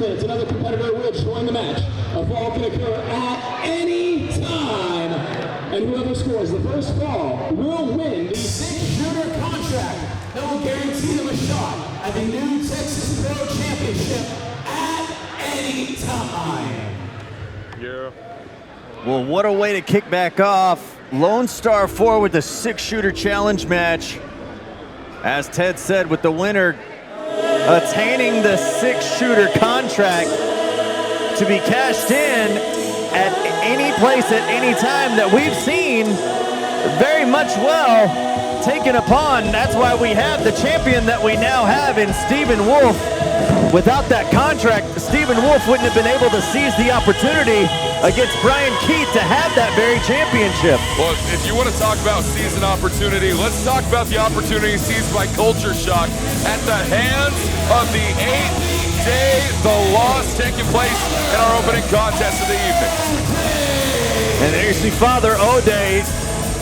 minutes, another competitor will join the match. A fall can occur at any time, and whoever scores the first fall will win the 6-shooter contract that will guarantee them a shot at the new Texas Pro Championship at any time. Yeah. Well, what a way to kick back off. Lone Star 4 with the 6-shooter challenge match. As Ted said, with the winner attaining the 6-shooter contract to be cashed in at any place at any time that we've seen very much well taken upon. That's why we have the champion that we now have in Stephen Wolf. Without that contract, Stephen Wolf wouldn't have been able to seize the opportunity against Brian Keith to have that very championship. Well, if you want to talk about season opportunity, let's talk about the opportunity seized by Culture Shock at the hands of the 8th day, the loss taking place in our opening contest of the evening. And there you see Father O'Day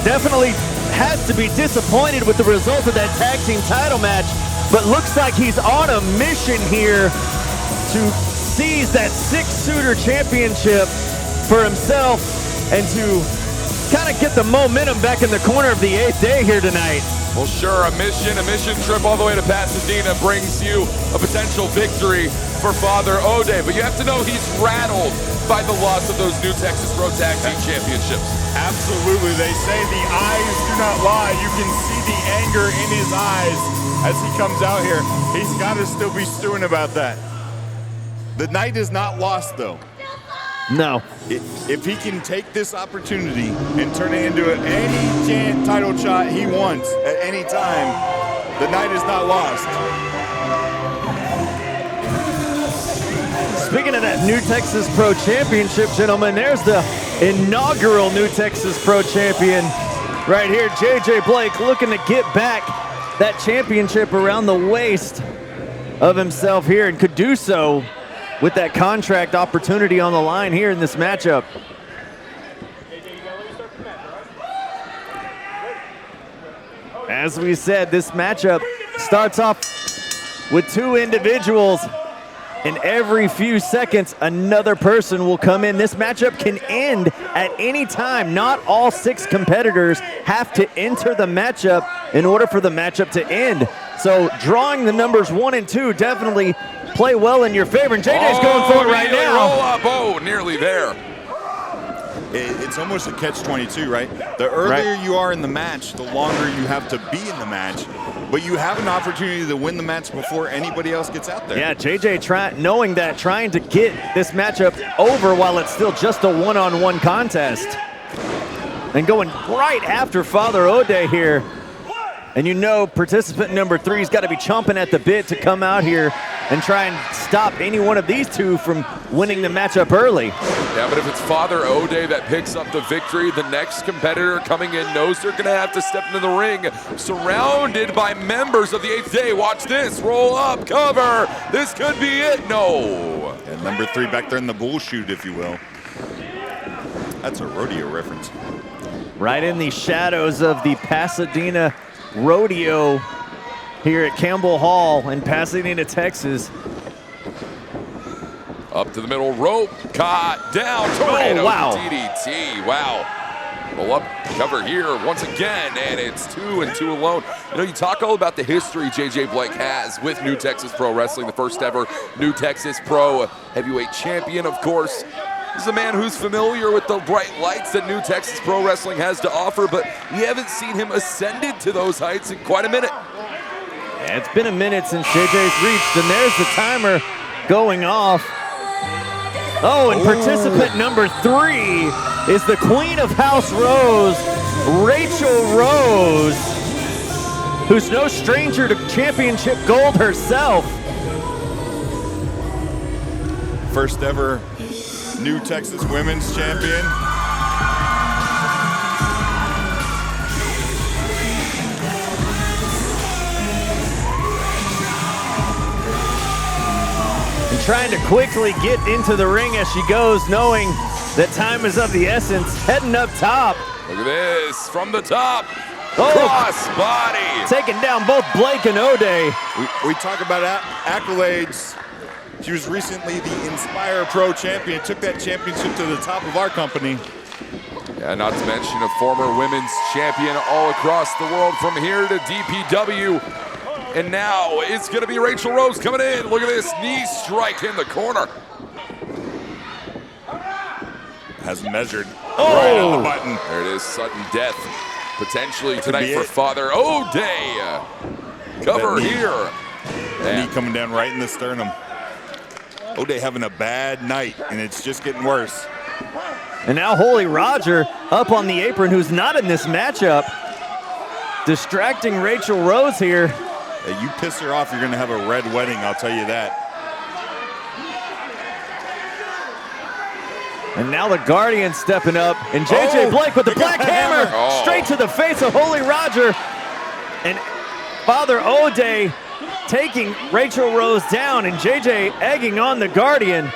definitely has to be disappointed with the result of that tag team title match, but looks like he's on a mission here to seize that 6-shooter championship for himself and to kind of get the momentum back in the corner of the 8th day here tonight. Well, sure, a mission trip all the way to Pasadena brings you a potential victory for Father O'Day, but you have to know he's rattled by the loss of those new Texas Pro Tag Team Championships. Absolutely, they say the eyes do not lie. You can see the anger in his eyes as he comes out here. He's got to still be stewing about that. The night is not lost, though. No. If he can take this opportunity and turn it into any title shot he wants at any time, the night is not lost. Speaking of that New Texas Pro Championship, gentlemen, there's the inaugural New Texas Pro Champion right here. JJ Blake looking to get back that championship around the waist of himself here, and could do so with that contract opportunity on the line here in this matchup. As we said, this matchup starts off with two individuals, and every few seconds another person will come in. This matchup can end at any time. Not all 6 competitors have to enter the matchup in order for the matchup to end. So drawing the numbers 1 and 2 definitely play well in your favor, and JJ's going for it right now. Roll up, oh, nearly there. It's almost a catch-22, right? The earlier you are in the match, the longer you have to be in the match, but you have an opportunity to win the match before anybody else gets out there. Yeah, JJ knowing that, trying to get this matchup over while it's still just a one-on-one contest. And going right after Father O'Day here. And you know participant number 3's got to be chomping at the bit to come out here and try and stop any one of these two from winning the matchup early. Yeah, but if it's Father O'Day that picks up the victory, the next competitor coming in knows they're going to have to step into the ring surrounded by members of the 8th day. Watch this, roll up, cover. This could be it. No. And number 3 back there in the bull chute, if you will. That's a rodeo reference. Right in the shadows of the Pasadena Rodeo here at Campbell Hall in Pasadena, Texas. Up to the middle rope, caught down, tornado wow. DDT, wow. Roll up, cover here once again, and it's 2 and 2 alone. You know, you talk all about the history JJ Blake has with New Texas Pro Wrestling, the first ever New Texas Pro Heavyweight Champion, of course. This is a man who's familiar with the bright lights that New Texas Pro Wrestling has to offer, but we haven't seen him ascended to those heights in quite a minute. Yeah, it's been a minute since JJ's reached, and there's the timer going off. Oh, and participant number 3 is the Queen of House Rose, Rachel Rose, who's no stranger to championship gold herself. First ever New Texas Women's Champion. And trying to quickly get into the ring as she goes, knowing that time is of the essence. Heading up top. Look at this, from the top. Oh, cross body. Taking down both Blake and O'Day. We talk about accolades. She was recently the Inspire Pro champion, took that championship to the top of our company. Yeah, not to mention a former women's champion all across the world from here to DPW. And now it's going to be Rachel Rose coming in. Look at this knee strike in the corner. Has measured right on the button. There it is, sudden death potentially tonight for Father O'Day. Cover here. Knee coming down right in the sternum. O'Day having a bad night, and it's just getting worse. And now Holy Roger up on the apron, who's not in this matchup. Distracting Rachel Rose here. Hey, you piss her off, you're going to have a red wedding, I'll tell you that. And now the Guardian stepping up, and JJ Blake with the black hammer straight to the face of Holy Roger. And Father O'Day taking Rachel Rose down, and JJ egging on the Guardian,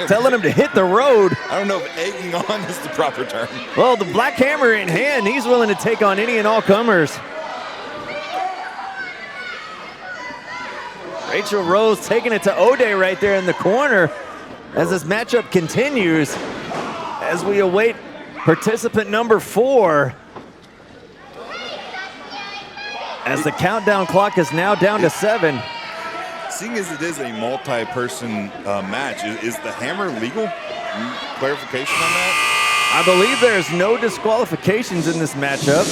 telling him to hit the road. I don't know if egging on is the proper term. Well, the black hammer in hand, he's willing to take on any and all comers. Rachel Rose taking it to O'Day right there in the corner as this matchup continues, as we await participant number 4. As the countdown clock is now down to 7. Seeing as it is a multi-person match, is the hammer legal? Clarification on that? I believe there's no disqualifications in this matchup.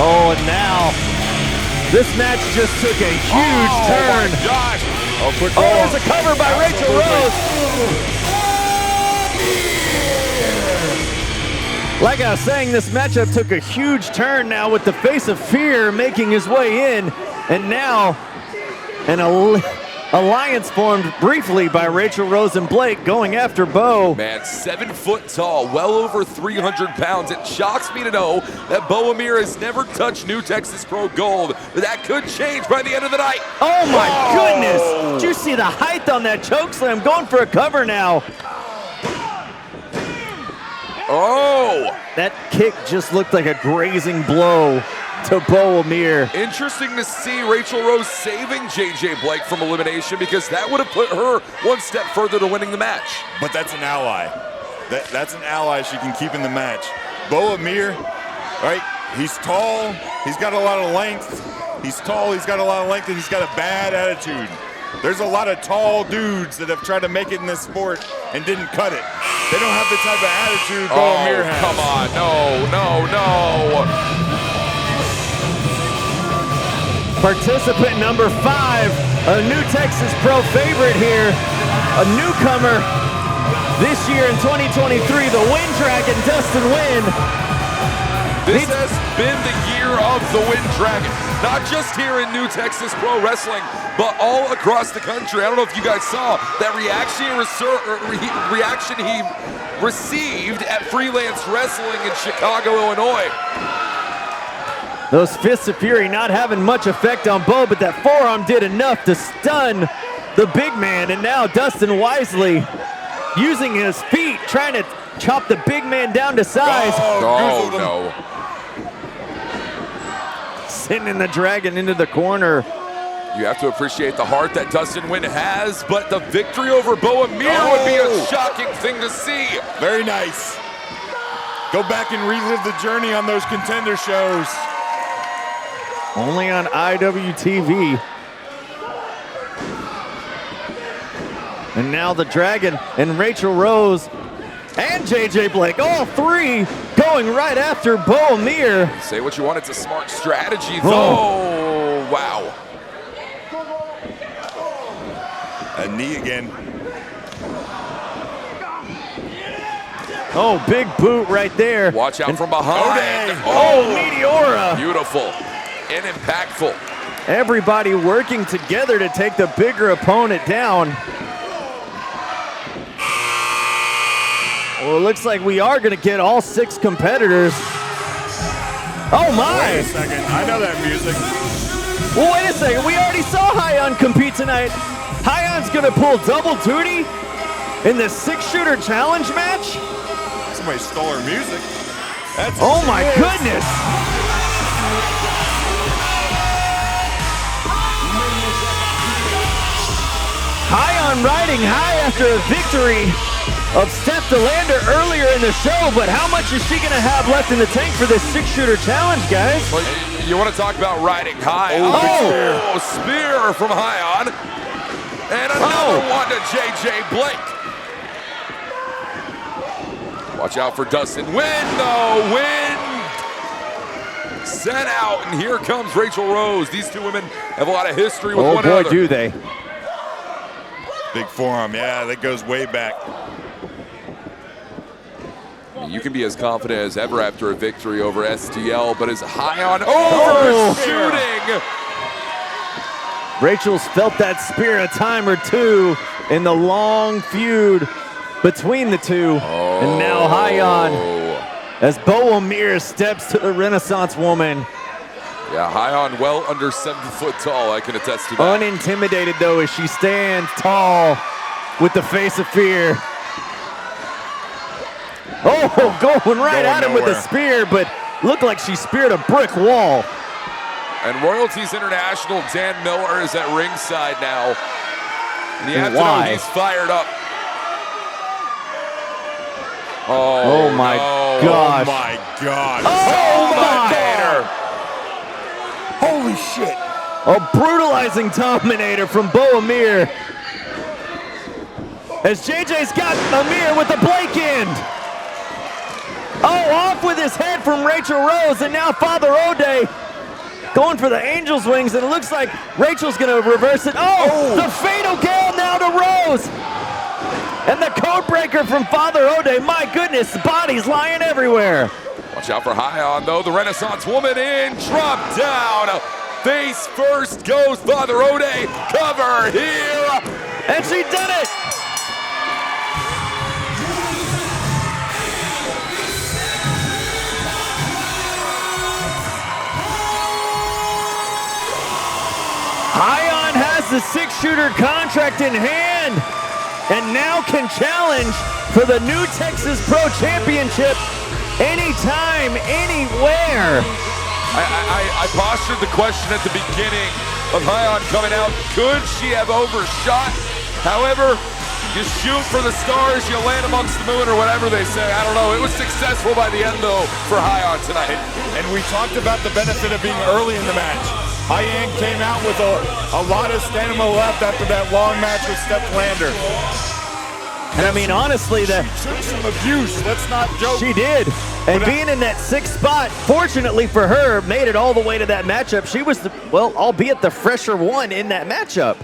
Oh, and now this match just took a huge turn. Oh my gosh! Oh, there's a cover by Rachel Rose. Like I was saying, this matchup took a huge turn now with the Face of Fear making his way in, and now an alliance formed briefly by Rachel Rose and Blake going after Bo. Man, 7 foot tall, well over 300 pounds. It shocks me to know that Bo Amir has never touched New Texas Pro Gold, but that could change by the end of the night. Oh my goodness! Did you see the height on that chokeslam? Going for a cover now. Oh! That kick just looked like a grazing blow to Bo Amir. Interesting to see Rachel Rose saving JJ Blake from elimination, because that would have put her one step further to winning the match. But that's an ally. That's an ally she can keep in the match. Bo Amir, right? He's tall. He's got a lot of length. He's tall. He's got a lot of length, and he's got a bad attitude. There's a lot of tall dudes that have tried to make it in this sport and didn't cut it. They don't have the type of attitude Bo Amir has. Come on, no. Participant number 5, a New Texas Pro favorite here, a newcomer this year in 2023, the Wind Dragon, Dustin Win. This has been the year of the Wind Dragon, not just here in New Texas Pro Wrestling, but all across the country. I don't know if you guys saw that reaction he received at Freelance Wrestling in Chicago, Illinois. Those Fists of Fury not having much effect on Bo, but that forearm did enough to stun the big man. And now Dustin wisely using his feet, trying to chop the big man down to size. Oh, no. Sending the Dragon into the corner. You have to appreciate the heart that Dustin Win has, but the victory over Bo Amir would be a shocking thing to see. Very nice. Go back and relive the journey on those contender shows. Only on IWTV. And now the Dragon and Rachel Rose and JJ Blake, all 3 going right after Bo Amir. Say what you want, it's a smart strategy though. Wow. A knee again. Oh, big boot right there. Watch out from behind. Oh, Meteora. Beautiful and impactful. Everybody working together to take the bigger opponent down. Well, it looks like we are going to get all 6 competitors. Oh my! Wait a second, I know that music. Well, wait a second, we already saw Hyan compete tonight. Hyan's going to pull double duty in the 6-shooter challenge match? Somebody stole our music. That's oh my goodness! Hyan riding high after a victory of Steph DeLander earlier in the show, but how much is she going to have left in the tank for this 6-shooter challenge, guys? Well, you want to talk about riding high? Oh. Spear from Hyan. And another one to JJ Blake. Watch out for Dustin Win, though. Win sent out, and here comes Rachel Rose. These two women have a lot of history with one another. Oh boy, do they. Big forearm, yeah, that goes way back. You can be as confident as ever after a victory over STL, but is Hyan overshooting? Rachel's felt that spear a time or two in the long feud between the two. And now Hyan, as Amir steps to the Renaissance woman. Yeah, Hyan well under 7 foot tall, I can attest to that. Unintimidated though as she stands tall with the face of fear. Oh, going right at him with the spear, but looked like she speared a brick wall. And Royalties International, Dan Miller is at ringside now. And you have to know he's fired up. Oh my gosh. Oh my God. Oh my. Holy shit. A brutalizing dominator from Amir. As JJ's got Amir with the Blake end. Oh, off with his head from Rachel Rose, and now Father O'Day going for the Angel's wings, and it looks like Rachel's gonna reverse it. Oh, the fatal gale now to Rose. And the code breaker from Father O'Day. My goodness, bodies lying everywhere. Watch out for Hyan, though. The Renaissance woman in, drop down. Face first goes Father O'Day. Cover here. And she did it. Hyan has the 6-shooter contract in hand and now can challenge for the New Texas Pro Championship anytime, anywhere. I postured the question at the beginning of Hyan coming out. Could she have overshot? However, you shoot for the stars, you land amongst the moon, or whatever they say. I don't know. It was successful by the end, though, for Hyan tonight. And we talked about the benefit of being early in the match. Hyan came out with a lot of stamina left after that long match with Steph DeLander. And I mean, honestly, she took some abuse. Let's not joke. She did. And being in that 6th spot, fortunately for her, made it all the way to that matchup. She was, albeit the fresher one in that matchup.